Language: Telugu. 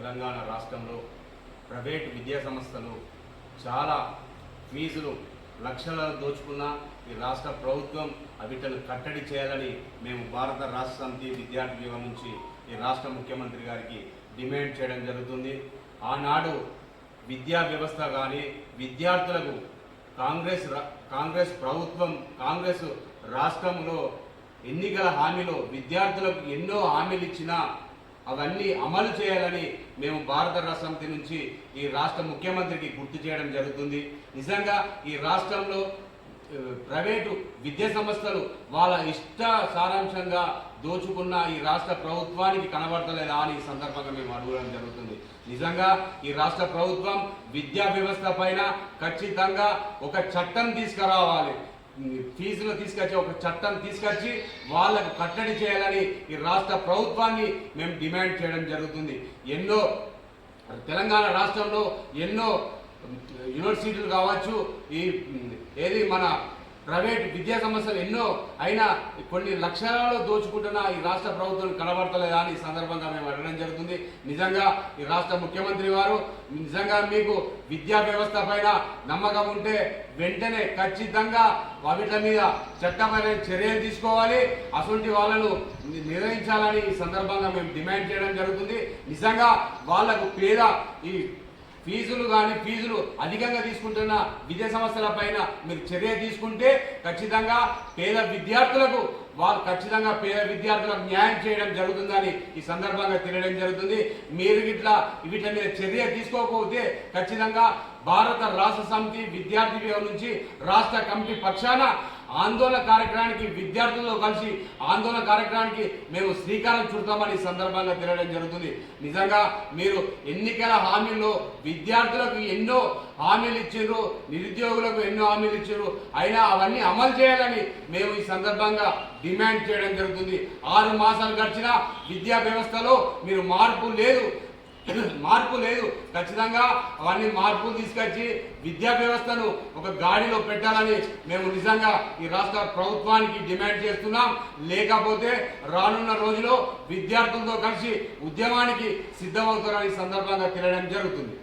తెలంగాణ రాష్ట్రంలో ప్రైవేటు విద్యా సంస్థలు చాలా ఫీజులు లక్షల దోచుకున్న ఈ రాష్ట్ర ప్రభుత్వం వీటిని కట్టడి చేయాలని మేము భారత రాష్ట్ర సమితి విద్యార్థి విభాగం నుంచి ఈ రాష్ట్ర ముఖ్యమంత్రి గారికి డిమాండ్ చేయడం జరుగుతుంది. ఆనాడు విద్యా వ్యవస్థ కానీ విద్యార్థులకు కాంగ్రెస్ ప్రభుత్వం కాంగ్రెస్ రాష్ట్రంలో ఎన్నికల హామీలో విద్యార్థులకు ఎన్నో హామీలు ఇచ్చినా అవన్నీ అమలు చేయాలని మేము భారత రాష్ట్ర సమితి నుంచి ఈ రాష్ట్ర ముఖ్యమంత్రికి గుర్తు చేయడం జరుగుతుంది. నిజంగా ఈ రాష్ట్రంలో ప్రైవేటు విద్యా సంస్థలు వాళ్ళ ఇష్ట సారాంశంగా దోచుకున్న ఈ రాష్ట్ర ప్రభుత్వానికి కనబడతలేదా అని ఈ సందర్భంగా మేము అడగడం జరుగుతుంది. నిజంగా ఈ రాష్ట్ర ప్రభుత్వం విద్యా వ్యవస్థ పైన ఖచ్చితంగా ఒక చట్టం తీసుకురావాలి. ఫీజులు తీసుకొచ్చి ఒక చట్టం తీసుకొచ్చి వాళ్ళకు కట్టడి చేయాలని ఈ రాష్ట్ర ప్రభుత్వాన్ని మేము డిమాండ్ చేయడం జరుగుతుంది. ఎన్నో తెలంగాణ రాష్ట్రంలో ఎన్నో యూనివర్సిటీలు కావచ్చు, మన ప్రైవేట్ విద్యా సంస్థలు ఎన్నో అయినా కొన్ని లక్షలలో దోచుకుంటున్న ఈ రాష్ట్ర ప్రభుత్వం కనబడతలేదా అని ఈ సందర్భంగా మేము అడగడం జరుగుతుంది. నిజంగా ఈ రాష్ట్ర ముఖ్యమంత్రి వారు నిజంగా మీకు విద్యా వ్యవస్థ పైన నమ్మకం ఉంటే వెంటనే ఖచ్చితంగా వాటి మీద చట్టపరమైన చర్యలు తీసుకోవాలి, అటువంటి వాళ్ళను నిర్వహించాలని ఈ సందర్భంగా మేము డిమాండ్ చేయడం జరుగుతుంది. నిజంగా వాళ్లకు పేద ఈ ఫీజులు అధికంగా తీసుకుంటున్న విద్యా సంస్థల పైన మీరు చర్య తీసుకుంటే ఖచ్చితంగా పేద విద్యార్థులకు న్యాయం చేయడం జరుగుతుందని ఈ సందర్భంగా తెలియడం జరుగుతుంది. మీరు వీటి మీద చర్య తీసుకోకపోతే ఖచ్చితంగా భారత రాష్ట్ర సమితి విద్యార్థి విభాగం నుంచి రాష్ట్ర కమిటీ పక్షాన ఆందోళన కార్యక్రమానికి విద్యార్థులతో కలిసి ఆందోళన కార్యక్రమానికి మేము శ్రీకారం చుడతామని ఈ సందర్భంగా తెలియడం జరుగుతుంది. నిజంగా మీరు ఎన్నికల హామీల్లో విద్యార్థులకు ఎన్నో హామీలు ఇచ్చారు, నిరుద్యోగులకు ఎన్నో హామీలు ఇచ్చారు, అయినా అవన్నీ అమలు చేయాలని మేము ఈ సందర్భంగా డిమాండ్ చేయడం జరుగుతుంది. 6 మాసాలు గడిచిన విద్యా వ్యవస్థలో మీరు మార్పు లేదు. ఖచ్చితంగా అవన్నీ మార్పులు తీసుకొచ్చి విద్యా వ్యవస్థను ఒక గాడిలో పెట్టాలని మేము నిజంగా ఈ రాష్ట్ర ప్రభుత్వానికి డిమాండ్ చేస్తున్నాం. లేకపోతే రానున్న రోజులో విద్యార్థులతో కలిసి ఉద్యమానికి సిద్ధమవుతారని సందర్భంగా తెలియడం జరుగుతుంది.